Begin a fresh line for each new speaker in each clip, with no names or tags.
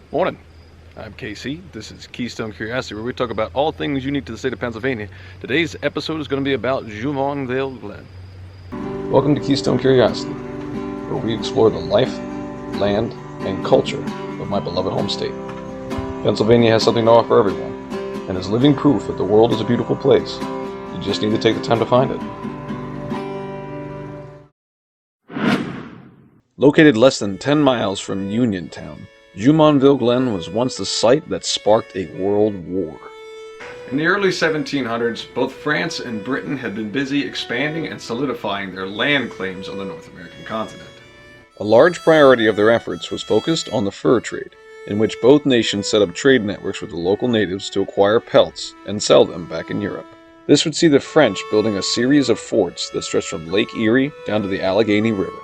Morning, I'm Casey. This is Keystone Curiosity, where we talk about all things unique to the state of Pennsylvania. Today's episode is going to be about Jumonville Glen. Welcome to Keystone Curiosity, where we explore the life, land, and culture of my beloved home state. Pennsylvania has something to offer everyone, and is living proof that the world is a beautiful place. You just need to take the time to find it. Located less than 10 miles from Uniontown, Jumonville Glen was once the site that sparked a world war. In the early 1700s, both France and Britain had been busy expanding and solidifying their land claims on the North American continent. A large priority of their efforts was focused on the fur trade, in which both nations set up trade networks with the local natives to acquire pelts and sell them back in Europe. This would see the French building a series of forts that stretched from Lake Erie down to the Allegheny River.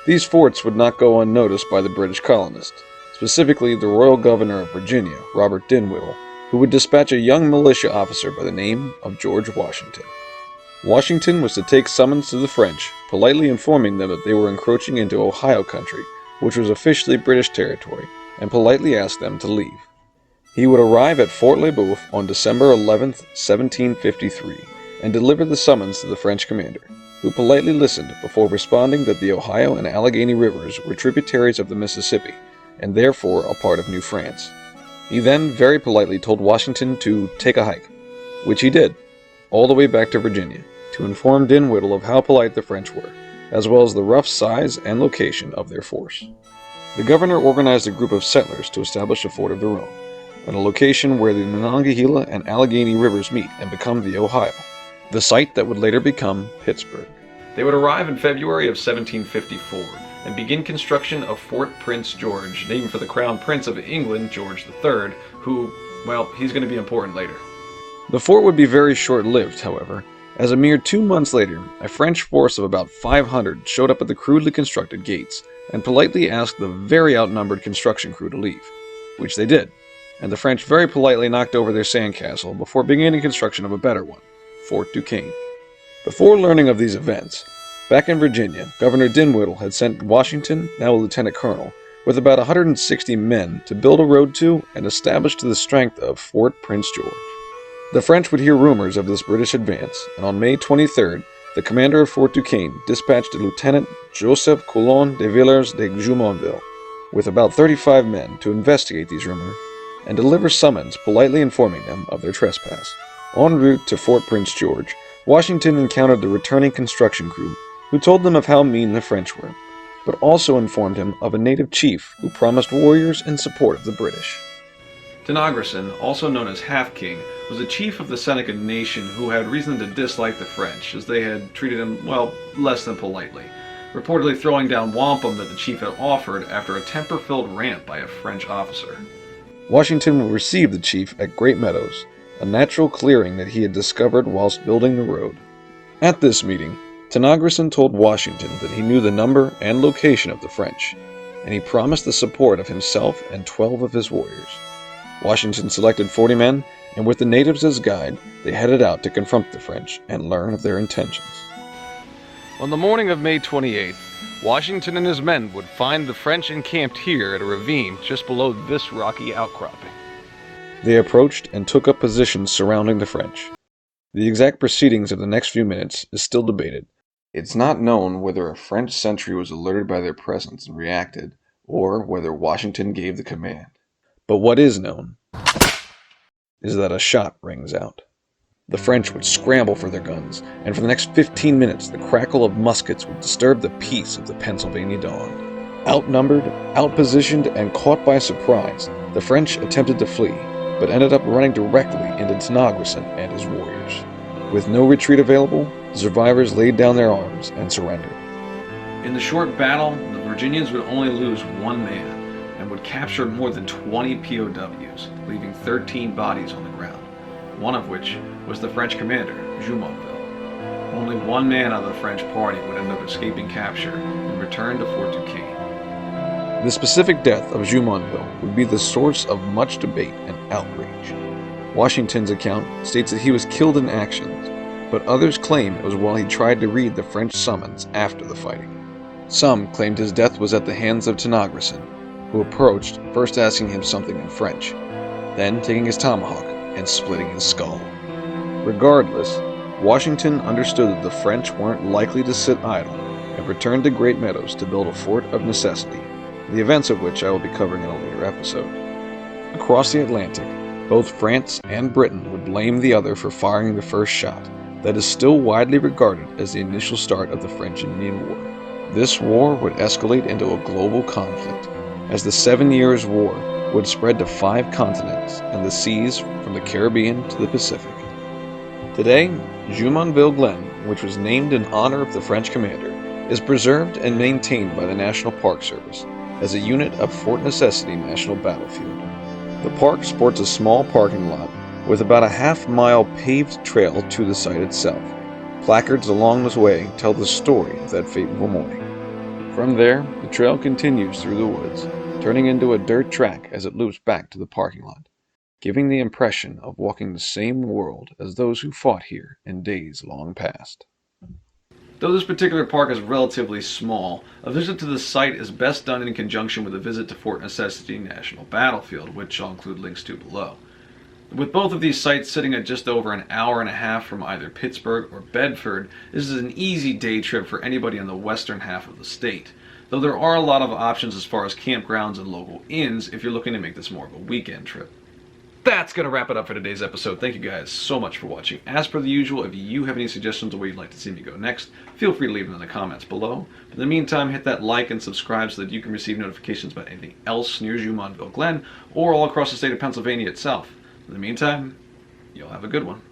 These forts would not go unnoticed by the British colonists, specifically the Royal Governor of Virginia, Robert Dinwiddie, who would dispatch a young militia officer by the name of George Washington. Washington was to take summons to the French, politely informing them that they were encroaching into Ohio country, which was officially British territory, and politely ask them to leave. He would arrive at Fort Le Boeuf on December 11, 1753, and deliver the summons to the French commander, who politely listened before responding that the Ohio and Allegheny rivers were tributaries of the Mississippi, and therefore a part of New France. He then very politely told Washington to take a hike, which he did, all the way back to Virginia, to inform Dinwiddie of how polite the French were, as well as the rough size and location of their force. The governor organized a group of settlers to establish a fort of their own, at a location where the Monongahela and Allegheny rivers meet and become the Ohio, the site that would later become Pittsburgh. They would arrive in February of 1754 and begin construction of Fort Prince George, named for the Crown Prince of England, George III, who, well, he's going to be important later. The fort would be very short-lived, however, as a mere 2 months later, a French force of about 500 showed up at the crudely constructed gates and politely asked the very outnumbered construction crew to leave, which they did, and the French very politely knocked over their sandcastle before beginning construction of a better one, Fort Duquesne. Before learning of these events, back in Virginia, Governor Dinwiddie had sent Washington, now a lieutenant colonel, with about 160 men to build a road to and establish to the strength of Fort Prince George. The French would hear rumors of this British advance, and on May 23rd, the commander of Fort Duquesne dispatched Lieutenant Joseph Coulon de Villers de Jumonville with about 35 men to investigate these rumors and deliver summons politely informing them of their trespass. En route to Fort Prince George, Washington encountered the returning construction crew, who told them of how mean the French were, but also informed him of a native chief who promised warriors in support of the British. Tenagrisson, also known as Half-King, was a chief of the Seneca nation who had reason to dislike the French, as they had treated him, well, less than politely, reportedly throwing down wampum that the chief had offered after a temper-filled rant by a French officer. Washington would receive the chief at Great Meadows, a natural clearing that he had discovered whilst building the road. At this meeting, Tenagrisson told Washington that he knew the number and location of the French, and he promised the support of himself and 12 of his warriors. Washington selected 40 men, and with the natives as guide, they headed out to confront the French and learn of their intentions. On the morning of May 28th, Washington and his men would find the French encamped here at a ravine just below this rocky outcropping. They approached and took up positions surrounding the French. The exact proceedings of the next few minutes is still debated. It's not known whether a French sentry was alerted by their presence and reacted, or whether Washington gave the command. But what is known is that a shot rings out. The French would scramble for their guns, and for the next 15 minutes the crackle of muskets would disturb the peace of the Pennsylvania dawn. Outnumbered, outpositioned, and caught by surprise, the French attempted to flee, but ended up running directly into Tenagrisson and his warriors. With no retreat available, the survivors laid down their arms and surrendered. In the short battle, the Virginians would only lose one man, and would capture more than 20 POWs, leaving 13 bodies on the ground, one of which was the French commander, Jumonville. Only one man out of the French party would end up escaping capture and return to Fort Duquesne. The specific death of Jumonville would be the source of much debate and outrage. Washington's account states that he was killed in action, but others claim it was while he tried to read the French summons after the fighting. Some claimed his death was at the hands of Tenagrisson, who approached, first asking him something in French, then taking his tomahawk and splitting his skull. Regardless, Washington understood that the French weren't likely to sit idle and returned to Great Meadows to build a fort of necessity, the events of which I will be covering in a later episode. Across the Atlantic, both France and Britain would blame the other for firing the first shot that is still widely regarded as the initial start of the French-Indian War. This war would escalate into a global conflict, as the 7 Years' War would spread to 5 continents and the seas from the Caribbean to the Pacific. Today, Jumonville Glen, which was named in honor of the French commander, is preserved and maintained by the National Park Service as a unit of Fort Necessity National Battlefield. The park sports a small parking lot with about a half-mile paved trail to the site itself. Placards along this way tell the story of that fateful morning. From there, the trail continues through the woods, turning into a dirt track as it loops back to the parking lot, giving the impression of walking the same world as those who fought here in days long past. Though this particular park is relatively small, a visit to the site is best done in conjunction with a visit to Fort Necessity National Battlefield, which I'll include links to below. With both of these sites sitting at just over an hour and a half from either Pittsburgh or Bedford, this is an easy day trip for anybody in the western half of the state, though there are a lot of options as far as campgrounds and local inns if you're looking to make this more of a weekend trip. That's going to wrap it up for today's episode. Thank you guys so much for watching. As per the usual, if you have any suggestions of where you'd like to see me go next, feel free to leave them in the comments below. But in the meantime, hit that like and subscribe so that you can receive notifications about anything else near Jumonville Glen or all across the state of Pennsylvania itself. In the meantime, you'll have a good one.